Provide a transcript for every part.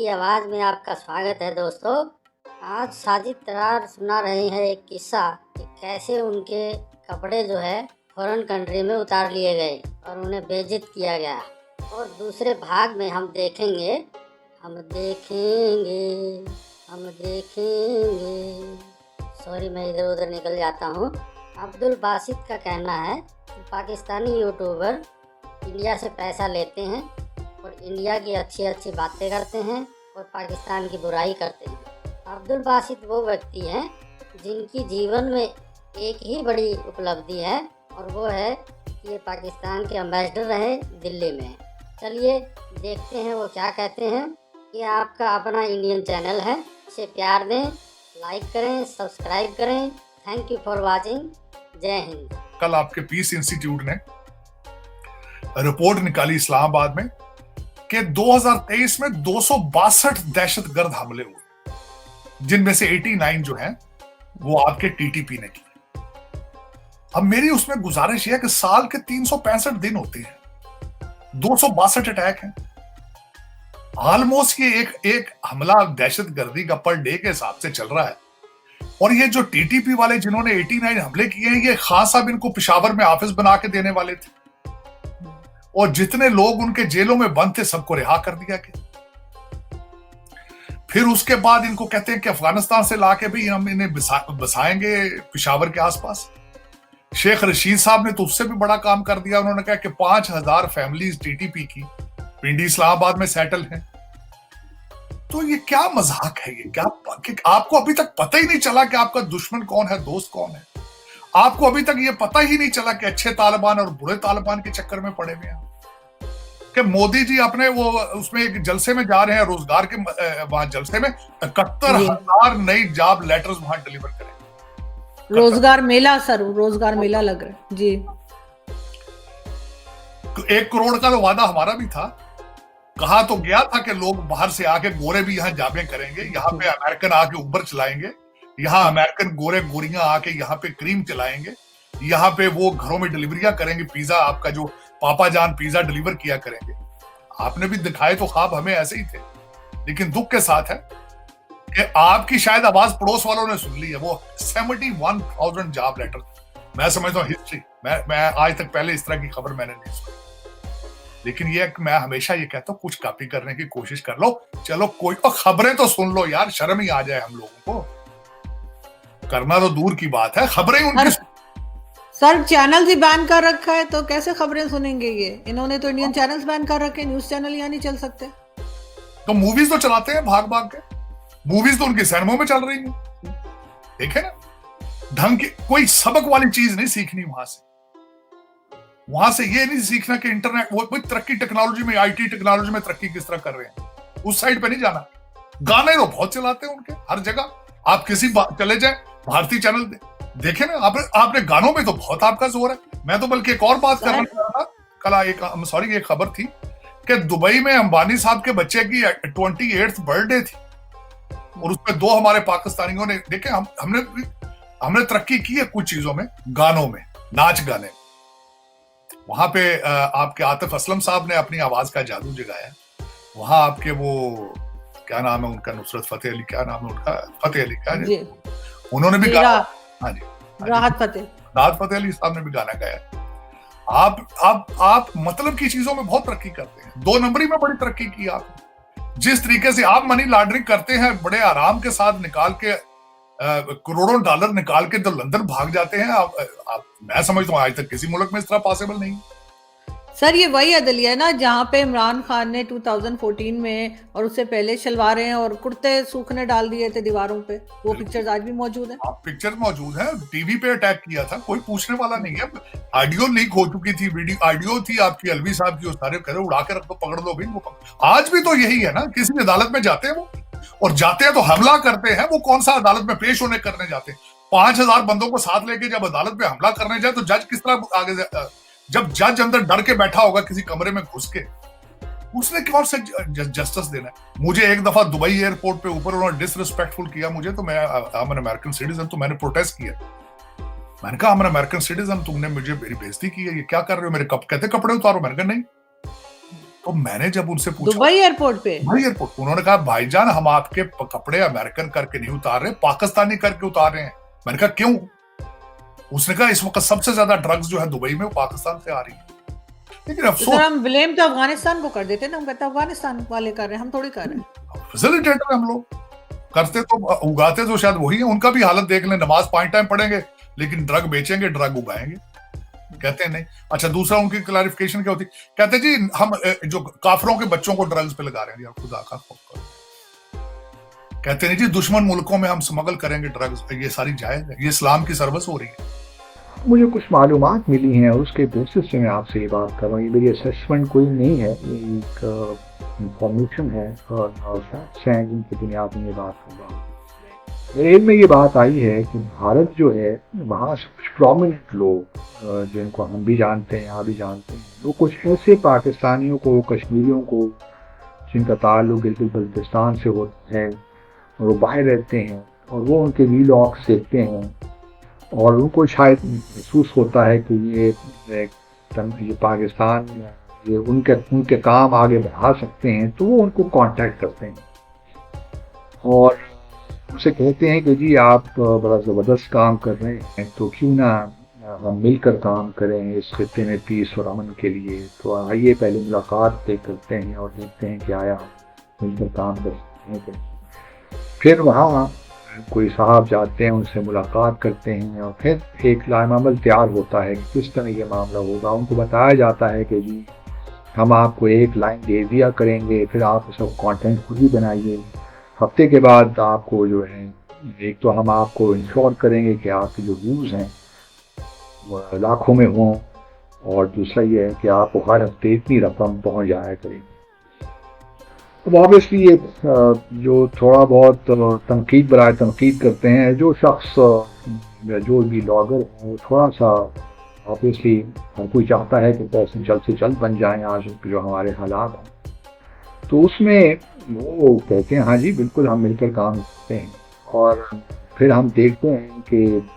की आवाज़ में आपका स्वागत है दोस्तों। आज साजिद तरार सुना रहे हैं एक किस्सा कि कैसे उनके कपड़े जो है फॉरेन कंट्री में उतार लिए गए और उन्हें बेइज्जत किया गया। और दूसरे भाग में हम देखेंगे सॉरी, मैं इधर उधर निकल जाता हूँ। अब्दुल बासित का कहना है कि पाकिस्तानी यूट्यूबर इंडिया से पैसा लेते हैं और इंडिया की अच्छी अच्छी बातें करते हैं और पाकिस्तान की बुराई करते हैं। अब्दुल बासित वो व्यक्ति हैं जिनकी जीवन में एक ही बड़ी उपलब्धि है और वो है कि ये पाकिस्तान के एम्बेसडर रहे दिल्ली में। चलिए देखते हैं वो क्या कहते हैं। ये आपका अपना इंडियन चैनल है, इसे प्यार दें, लाइक करें, सब्सक्राइब करें। Thank you for watching. जय हिंद। कल आपके पीस इंस्टीट्यूट ने रिपोर्ट निकाली इस्लामाबाद में कि 2023 में 262 दहशतगर्द हमले हुए, जिनमें से 89 जो हैं वो आपके टीटीपी ने की। अब मेरी उसमें गुजारिश है कि साल के 365 दिन होते हैं, 262 अटैक हैं। ऑलमोस्ट ये एक हमला दहशतगर्दी का पर डे के हिसाब से चल रहा है। और ये जो टीटीपी वाले जिन्होंने 89 हमले किए हैं, ये खान साहब इनको पेशावर में ऑफिस बना के देने वाले थे और जितने लोग उनके जेलों में बंद थे सबको रिहा कर दिया गया। फिर उसके बाद इनको कहते हैं कि अफगानिस्तान से लाके भी हम इन्हें बसाएंगे पेशावर के आसपास। शेख रशीद साहब ने तो उससे भी बड़ा काम कर दिया। उन्होंने कहा कि 5000 फैमिलीज टीटीपी की पिंडी इस्लामाबाद में सेटल हैं। तो ये क्या मजाक है? ये क्या कि आपको अभी तक पता ही नहीं चला कि आपका दुश्मन कौन है, दोस्त कौन है? आपको अभी तक ये पता ही नहीं चला कि अच्छे तालिबान और बुरे तालिबान के चक्कर में पड़े हुए हैं। कि मोदी जी अपने वो उसमें एक जलसे में जा रहे हैं, रोजगार के वहां जलसे में 71,000 नई जॉब लेटर्स वहां डिलीवर करें। रोजगार मेला सर, रोजगार मेला लग रहा है जी। 1 करोड़ का तो वादा हमारा भी था। कहा तो गया था कि लोग बाहर से आके गोरे भी यहाँ जाबे करेंगे, यहाँ पे अमेरिकन आके उबर चलाएंगे, यहाँ अमेरिकन गोरे गोरियां आके यहाँ पे क्रीम चलाएंगे, यहाँ पे वो घरों में डिलीवरियां करेंगे, पिज्जा आपका जो पापा जान पिज्जा डिलीवर किया करेंगे। आपने भी दिखाए तो ख्वाब हमें ऐसे ही थे। लेकिन दुख के साथ है कि आपकी शायद आवाज पड़ोस वालों ने सुन ली है। वो 71,000 जॉब लेटर, मैं समझता हूँ हिस्ट्री, मैं आज तक पहले इस तरह की खबर मैंने नहीं सुनी। लेकिन ये मैं हमेशा ये कहता हूँ, कुछ कॉपी करने की कोशिश कर लो, चलो कोई तो खबरें तो सुन लो यार, शर्म ही आ जाए हम लोगों को। करना तो दूर की बात है, खबरें उनकी सर चैनल ही बैन कर रखा है तो कैसे खबरें सुनेंगे ये? इन्होंने तो इंडियन चैनल्स बैन कर रखे, न्यूज चैनल यहाँ नहीं चल सकते। तो मूवीज तो चलाते हैं भाग भाग के, मूवीज तो उनके सिनेमा में चल रही है। देखे ना, ढंग की कोई सबक वाली चीज नहीं सीखनी वहां से ये नहीं सीखना कि इंटरनेट वो तरक्की टेक्नोलॉजी में, आईटी टेक्नोलॉजी में तरक्की किस तरह कर रहे हैं, उस साइड पे नहीं जाना। गाने तो बहुत चलाते हैं उनके हर जगह। आप किसी चले जाए भारतीय चैनल देखे ना, आपने गानों में तो बहुत आपका जोर है। मैं तो बल्कि एक और बात करना चाह रहा था। कल एक खबर थी कि दुबई में अंबानी साहब के बच्चे की 28th बर्थडे थी और उसमें 2 हमारे पाकिस्तानियों ने देखे। हमने तरक्की की है कुछ चीजों में, गानों में, नाच गाने। वहां पे आपके आतिफ असलम साहब ने अपनी आवाज का जादू जगाया। वहां आपके वो क्या नाम है उनका, नुसरत फतेह अली, क्या नाम है उनका, फतेह अली, क्या जी, उन्होंने भी गाया। हाँ जी, राहत फतेह अली साहब ने भी गाना गाया। आप मतलब की चीजों में बहुत तरक्की करते हैं। 2 नंबरी में बड़ी तरक्की की आप। जिस तरीके से आप मनी लॉन्ड्रिंग करते हैं, बड़े आराम के साथ निकाल के करोड़ों डॉलर निकाल के तो लंदन भाग जाते हैं आप। मैं समझता हूँ आज तक किसी मुल्क में इस तरह पॉसिबल नहीं। सर ये वही अदलिया है ना जहाँ पे इमरान खान ने 2014 में और उससे पहले शलवारें और कुर्ते सूखने डाल दिए थे दीवारों पे। वो पिक्चर्स आज भी मौजूद है। पिक्चर मौजूद है। टीवी पे अटैक किया था, कोई पूछने वाला नहीं है। ऑडियो लीक हो चुकी थी, वीडियो ऑडियो थी आपकी अलवी साहब की, सारे कह रहे उड़ा के रख दो, पकड़ लो भाई। वो आज भी तो यही है ना, किसी अदालत में जाते हैं वो, और जाते हैं तो हमला करते हैं। वो कौन सा अदालत में पेश होने करने जाते हैं? 5000 बंदों को साथ लेके जब अदालत में हमला करने जाए तो जज किस तरह आगे, जब जज अंदर डर के बैठा होगा किसी कमरे में घुस के, उसने कौन से जस्टिस देना है? मुझे एक दफा दुबई एयरपोर्ट पे ऊपर उन्होंने डिसरिस्पेक्टफुल किया मुझे, तो मैं एम एन अमेरिकन सिटीजन, तो मैंने प्रोटेस्ट किया। मैंने कहा एम एन अमेरिकन सिटीजन, तुमने मुझे मेरी बेइज्जती की है, ये क्या कर रहे हो? मेरे कहते कपड़े उतारो। मैंने कहा नहीं, तो मैंने जब उनसे पूछा दुबई एयरपोर्ट पे, दुबई एयरपोर्ट, उन्होंने कहा भाईजान हम आपके कपड़े अमेरिकन करके नहीं उतार रहे, पाकिस्तानी करके उतार रहे हैं। मैंने कहा क्यों? उसने कहा इस वक्त सबसे ज्यादा ड्रग्स जो है दुबई में वो पाकिस्तान से आ रही है। लेकिन तो अफसोस, सर हम ब्लेम तो अफगानिस्तान को कर देते ना, हम कहते अफगानिस्तान वाले कर रहे हैं, हम थोड़ी कर रहे हैं। फैसिलिटेटर हम लोग करते तो उगाते तो शायद वही है। उनका भी हालत देख लें, नमाज 5 टाइम पढ़ेंगे लेकिन ड्रग बेचेंगे, ड्रग उगाएंगे, कहते हैं नहीं। अच्छा, दूसरा उनकी क्लैरिफिकेशन क्या होती, कहते जी हम जो काफरों के बच्चों को ड्रग्स पे लगा रहे हैं, यार खुदा का खौफ करो। कहते नहीं जी दुश्मन मुल्कों में हम स्मगल करेंगे ड्रग्स, ये सारी जायज है, ये इस्लाम की सर्विस हो रही है। मुझे कुछ मालूमात मिली हैं और उसके बेसिस से मैं आपसे ये बात कर रहा हूँ। ये मेरी असेसमेंट कोई नहीं है, ये एक इंफॉर्मेशन है और फैक्ट्स हैं जिनकी बुनियाद में ये बात कर रहा हूँ। मेरे में ये बात आई है कि भारत जो है, वहाँ से कुछ प्रोमिनेंट लोग जिनको हम भी जानते हैं, यहाँ भी जानते हैं, वो कुछ ऐसे पाकिस्तानियों को, कश्मीरियों को जिनका ताल्लुक गिलगित बल्तिस्तान से होता है और वो बाहर रहते हैं और वो उनके वीलॉग्स देखते हैं और उनको शायद महसूस होता है कि ये पाकिस्तान, ये उनके काम आगे बढ़ा सकते हैं, तो वो उनको कांटेक्ट करते हैं और उनसे कहते हैं कि जी आप बड़ा ज़बरदस्त काम कर रहे हैं, तो क्यों ना हम मिलकर काम करें इस खित्ते में पीस और अमन के लिए। तो आइए पहले मुलाकात तय करते हैं और देखते हैं कि आया मिलकर काम कर सकते हैं। फिर वहाँ कोई साहब जाते हैं, उनसे मुलाकात करते हैं और फिर एक लामामल तैयार होता है कि किस तरह ये मामला होगा। उनको बताया जाता है कि जी हम आपको एक लाइन दे दिया करेंगे, फिर आप सब कंटेंट खुद ही बनाइए। हफ्ते के बाद आपको जो है, एक तो हम आपको इंश्योर करेंगे कि आपके जो व्यूज़ हैं वो लाखों में हों और दूसरा ये है कि आपको हर हफ्ते इतनी रकम पहुँच जाया करेगी। अब ऑब्वियसली ये जो थोड़ा बहुत तनकीद बराए तनकीद करते हैं, जो शख्स जो भी ब्लॉगर है वो थोड़ा सा ऑब्वियसली हर कोई चाहता है कि पैसे जल्द से जल्द बन जाएं आज जो हमारे हालात हैं, तो उसमें वो कहते हैं हाँ जी बिल्कुल हम मिलकर काम करते हैं। और फिर हम देखते हैं कि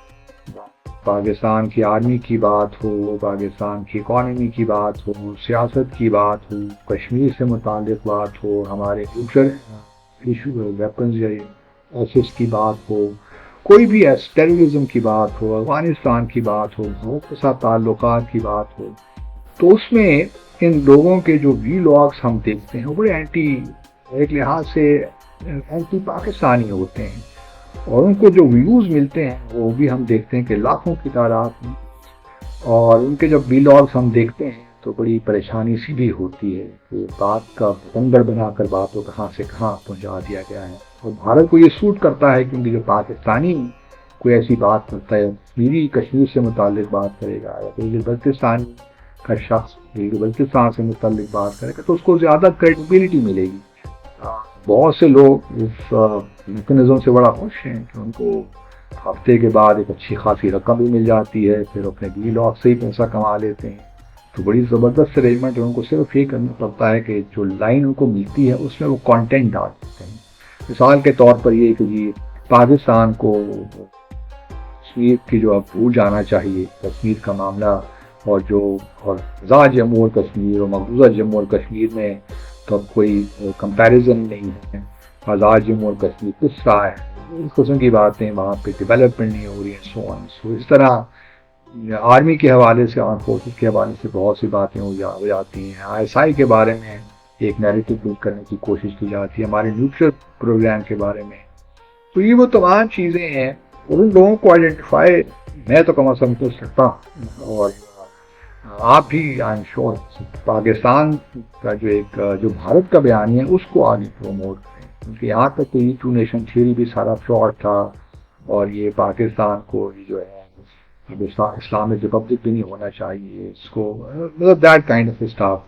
पाकिस्तान की आर्मी की बात हो, पाकिस्तान की इकॉनमी की बात हो, सियासत की बात हो, कश्मीर से मुताल्लिक बात हो, हमारे फ्यूचर इशू वेपन्स या एसेस की बात हो, कोई भी टेररिज्म की बात हो, अफगानिस्तान की बात हो, भारत के साथ ताल्लुकात की बात हो, तो उसमें इन लोगों के जो वीलॉग्स हम देखते हैं वो बड़े एक लिहाज से एंटी पाकिस्तानी होते हैं और उनको जो व्यूज़ मिलते हैं वो भी हम देखते हैं कि लाखों की तादाद में। और उनके जब वीलॉग्स हम देखते हैं तो बड़ी परेशानी सी भी होती है कि बात का बंदर बनाकर बात को कहाँ से कहाँ पहुँचा दिया गया है। और भारत को ये सूट करता है क्योंकि जो पाकिस्तानी कोई ऐसी बात करता है, मेरी कश्मीर से मुताल्लिक बात करेगा या फिर बल्तिस्तान का शख्स बल्तिस्तान से मुताल्लिक बात करेगा तो उसको ज़्यादा क्रेडिबिलिटी मिलेगी। बहुत से लोग इस मैकेनिज्म से बड़ा खुश हैं कि उनको हफ्ते के बाद एक अच्छी खासी रकम भी मिल जाती है, फिर अपने वीलॉग से ही पैसा कमा लेते हैं। तो बड़ी ज़बरदस्त अरेंजमेंट है, उनको सिर्फ ये करना पड़ता है कि जो लाइन उनको मिलती है उसमें वो कंटेंट डाल सकते हैं। मिसाल के तौर पर ये कि जी पाकिस्तान को कश्मीर की जो अब भूल जाना चाहिए, कश्मीर का मामला और आज़ाद जम्मू और कश्मीर और मकबूजा जम्मू और कश्मीर में तो अब कोई कंपैरिजन नहीं है। आज़ाद जम्मू और कश्मीर किस रहा है, इस किस्म की बातें, वहाँ पे डेवलपमेंट नहीं हो रही है, सो इस तरह आर्मी के हवाले से, आर्म फोर्सेस के हवाले से बहुत सी बातें हो जाती हैं। ISI के बारे में एक नैरेटिव बिल्ड करने की कोशिश की जाती है, हमारे न्यूक्लियर प्रोग्राम के बारे में। तो ये वो तमाम चीज़ें हैं और उन लोगों को आइडेंटिफाई मैं तो कम अज़ कम कर सकता हूँ और आप भी आई एम श्योर पाकिस्तान का जो भारत का बयान है उसको आगे प्रमोट करें, क्योंकि यहाँ तक तो ये 2 नेशन थ्योरी भी सारा फ्रॉड था और ये पाकिस्तान को जो है इस्लामिक रिपब्लिक भी नहीं होना चाहिए, इसको मतलब दैट काइंड ऑफ स्टाफ